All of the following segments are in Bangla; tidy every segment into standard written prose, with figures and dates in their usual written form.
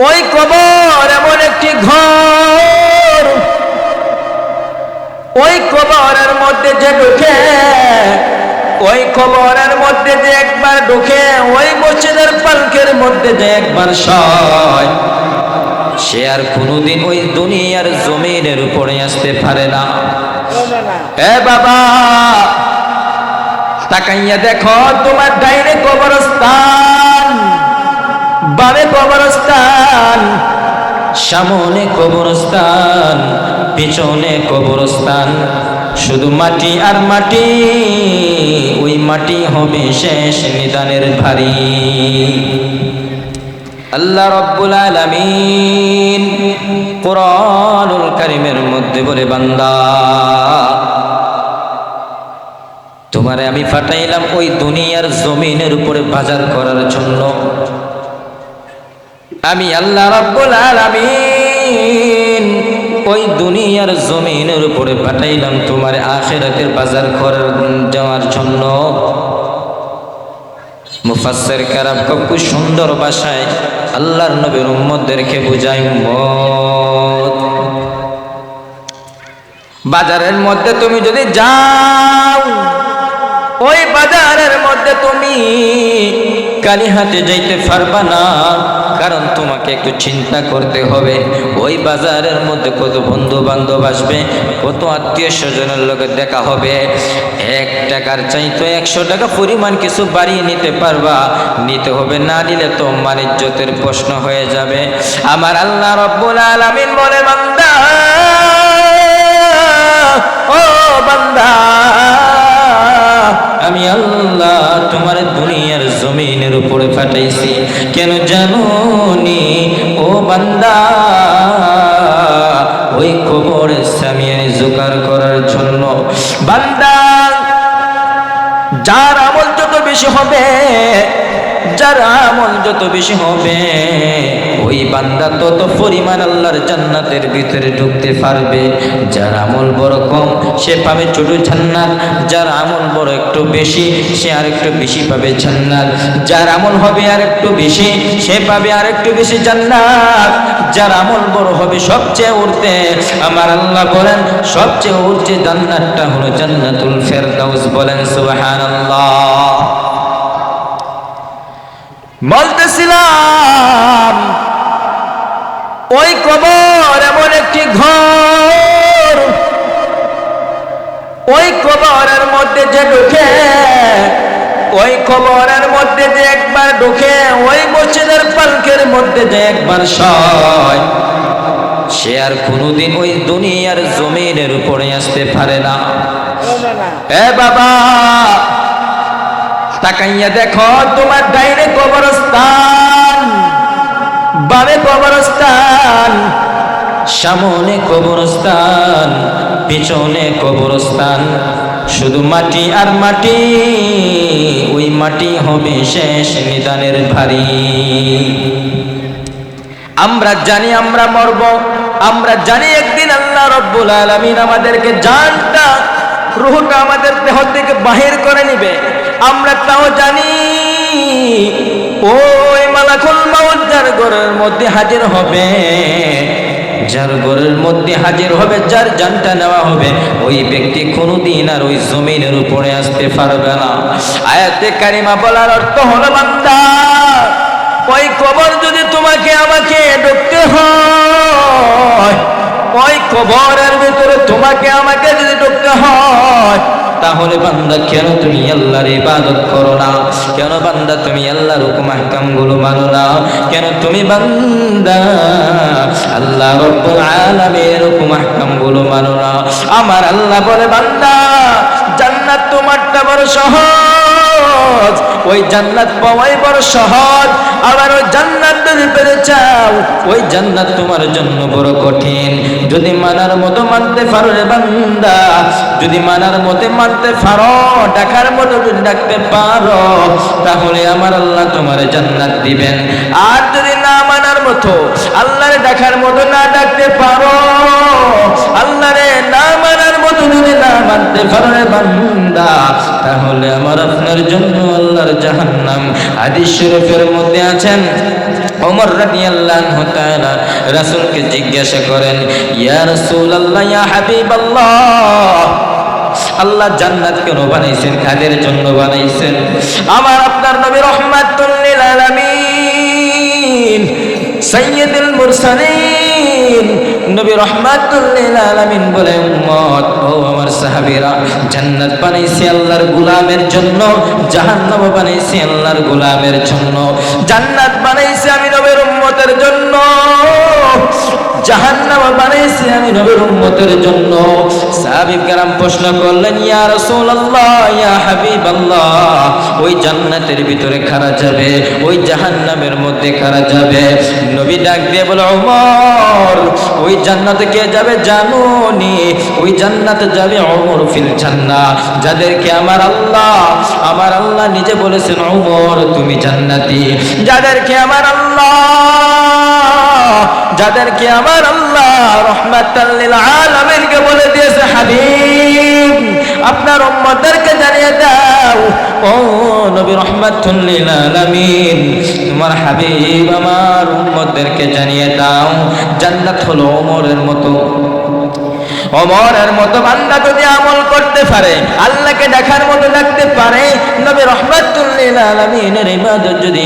ওই কবর এমন একটি ঘর, ওই কবরের মধ্যে যে ঢুকে, ওই কবরের মধ্যে যে একবার ঢুকে, ওই মসজিদের পালকের মধ্যে যে একবার শয়, সে আর কোনোদিন ওই দুনিয়ার জমিনের উপরে আসতে পারে না। এ বাবা, তাকাইয়া দেখো, তোমার ডাইনে কবরস্থান, বামে কবরস্থান, সামনে কবরস্থান, পিছনে কবরস্থান, শুধু মাটি আর মাটি। ওই মাটি হবে শেষ নিদানের ভারী। আল্লাহ রাব্বুল আলামিন কুরআনুল কারীমের মধ্যে বলে, বান্দা, তোমারে আমি পাঠাইলাম ওই দুনিয়ার জমিনের উপরে বাজার করার জন্য। আমি আল্লাহ রাব্বুল আলামিন ওই দুনিয়ার জমিনের উপরে পাঠাইলাম তোমার আখিরাতের বাজার করার যাওয়ার জন্য। মুফাসসির কেরাম খুব সুন্দর ভাষায় আল্লাহর নবীর উম্মতদেরকে বুঝায়, উম্মত, বাজারের মধ্যে তুমি যদি যাও, ওই বাজারের মধ্যে তুমি খালি হাতে যাইতে পারবা না, কারণ তোমাকে একটু চিন্তা করতে হবে ওই বাজারের মধ্যে কত বন্ধু বান্ধব আসবে, কত আত্মীয় স্বজনের লোকে দেখা হবে। 1 টাকার চাইতে 100 টাকা পরিমাণ কিছু বাড়িয়ে নিতে পারবা, নিতে হবে, না নিলে তো ইজ্জতের প্রশ্ন হয়ে যাবে। আমার আল্লাহ রাব্বুল আলামিন বলে, বান্দা, ও বান্দা, আমি আল্লাহ তোমার দুনিয়ার জমিনের উপরে পাঠাইছি কেন জানো নি? ও বান্দা, ওই কবরের সামিয়ানে জোগাড় করার জন্য। বান্দা, যার আমল যত বেশি হবে, যার আমল যত বেশি হবে, ওই বান্দা তত পরিমাণ আল্লাহর জান্নাতের ভিতরে ঢুকতে পারবে। যার আমল বড় কম, সে পাবে ছোট জান্নাত। যার আমল বড় একটু বেশি, সে আর একটু বেশি পাবে জান্নাত। যার আমল হবে আর একটু বেশি, সে পাবে আর একটু বেশি জান্নাত। যার আমল বড় হবে সবচেয়ে উঠতে, আমার আল্লাহ বলেন সবচেয়ে উঠতে জান্নাতটা হলো জান্নাতুল ফেরদাউস। বলেন সুবহানাল্লাহ। বলতেছিলাম, ওই কবর এমন একটি ঘর, ওই কবরের মধ্যে যে ঢুকে, ওই কবরের মধ্যে যে একবার ঢুকে, ওই মসজিদের পালকের মধ্যে যে একবার শয়, সে আর কোনোদিন ওই দুনিয়ার জমিনের উপরে আসতে পারে না। এ বাবা, তাকাইয়া দেখো, তোমার ডাইনে কবরস্থান, বামে কবরস্থান, সামনে কবরস্থান, পিছনে কবরস্থান, শুধু মাটি আর মাটি। ওই মাটি হবে শেষ নিদানের ভারী। আমরা জানি আমরা মরব, আমরা জানি একদিন আল্লাহ রাব্বুল আলামিন আমাদেরকে জানটা, রূহটা আমাদের দেহ থেকে বাহির করে নিবে। আমরা তাও জানি ওই মালাকুল মাউত যার ঘরের মধ্যে হাজির হবে, যার ঘরের মধ্যে হাজির হবে, যার জানটা নেওয়া হবে, ওই ব্যক্তি কোনোদিন আর ওই জমিনের উপরে আসতে পারবে না। আয়াতে কারিমা বলার অর্থ হলো, বান্দা, ওই কবর যদি তোমাকে আমাকে ঢুকতে হয়, ওই কবরের ভিতরে তোমাকে আমাকে যদি ঢুকতে হয়, তাহলে বান্দা কেন তুমি আল্লাহর ইবাদত করো না? কেন বান্দা তুমি আল্লাহর হুকুম আহকাম গুলো মানো না? কেন তুমি বান্দা আল্লাহ রাব্বুল আলামিনের হুকুম আহকাম গুলো মানো না? আমার আল্লাহ বলে, বান্দা, জান্নাত তোমারটা বড় সহজ, ওই জান্নাত পাওয়াই বড় সহজ। আবার ওই জান্নাত যদি পেতে চাও, ওই জান্নাত তোমার জন্য বড় কঠিন। যদি মানার মতো মানতে পারো রে বান্দা, যদি মানার মতো মানতে পারো, ডাকার মতো যদি ডাকতে পারো, তাহলে আমার আল্লাহ তোমার জান্নাত দিবেন। আর যদি না মানার মতো, আল্লাহরে ডাকার মতো না ডাকতে পারো, আল্লাহরে না মানার মতো যদি না মানতে পারো রে বান্দা, তাহলে আমার আপনার জন্য আল্লাহর জাহান্নাম। হাদিস শরীফের মধ্যে আছেন, ওমর রাদিয়াল্লাহু তাআলা রাসূলকে জিজ্ঞাসা করেন, ইয়া রাসূলুল্লাহ, ইয়া হাবিবাল্লাহ, আল্লাহ জান্নাত কেন বানাইছেন, কাদের জন্য বানাইছেন? আমার আপনার নবী রাহমাতুল লিল আলামিন, সাইয়্যিদুল মুরসালিন নবী রাহমাতুল লিল আলামিন বলে, উম্মত ও আমার সাহাবীরা, জান্নাত বানাইছি আল্লাহর গোলামের জন্য, জাহান্নাম বানাইছি আল্লাহর গোলামের জন্য। জান্নাত বানাইছি আমি নবীর উম্মতের জন্য, জাহান্নাম বানাইছি আমি নবীর উম্মতের জন্য। সাহাবীয়ে কেরাম প্রশ্ন করলেন, ইয়া রাসূলুল্লাহ, ইয়া হাবিবাল্লাহ, ওই জান্নাতের ভিতরে কারা যাবে, ওই জাহান্নামের মধ্যে কারা যাবে? নবী ডাক দিয়ে বলে, ওমর, ওই জান্নাতে কে যাবে জানোনি? ওই জান্নাতে যাবে ওমর ফিল জান্নাহ, যাদেরকে আমার আল্লাহ নিজে বলেছেন, ওমর তুমি জান্নাতি। যাদেরকে আমার আল্লাহ রাহমাতাল লিল আলামিনকে বলে দিয়েছে, হাবিব আপনার উম্মতদেরকে জানিয়ে দাও, ও নবী রাহমাতুল লিল আলামিন, তোমার হাবিব আমার উম্মতদেরকে জানিয়ে দাও, জান্নাত হলো ওমরের মতো। ওমরের মতো বান্দা যদি আমল করতে পারে, আল্লাহকে দেখার মতো দেখতে পারে, নবী রাহমাতুল লিল আলামিনের ইবাদত যদি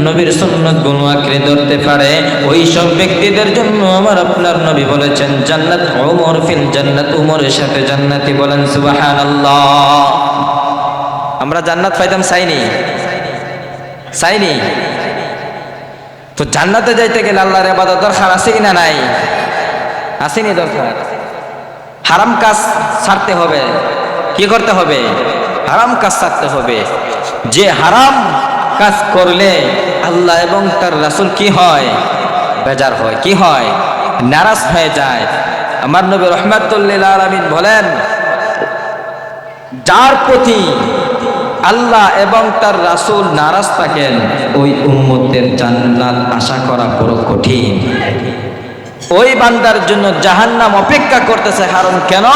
নবীর সুন্নাতগুলো আঁকড়ে ধরতে পারে, ওই সব ব্যক্তিদের জন্য আমার আপনার নবী বলেছেন, জান্নাত ওমর ফিল জান্নাত, ওমরের সাথে জান্নাতি। বলেন সুবহানাল্লাহ। আমরা জান্নাত পাইতাম চাইনি? তো জান্নাতে যাইতে গেলে আল্লাহর ইবাদত দরকার আছে কিনা নাই? আসেনি দরকার? হারাম কাজ ছাড়তে হবে। কি করতে হবে? হারাম কাজ ছাড়তে হবে। যে হারাম কাজ করলে আল্লাহ এবং তার রাসূল কি হয়? বেজার হয়। কি হয়? নারাজ হয়ে যায়। আমার নবী রাহমাতুল লিল আলামিন বলেন, যার প্রতি আল্লাহ এবং তার রাসূল নারাজ থাকেন, ওই উম্মতের জান্নাত আশা করা বড় কঠিন। ওই বান্দার জন্য জাহান্নাম অপেক্ষা করতেছে। কারণ কেন?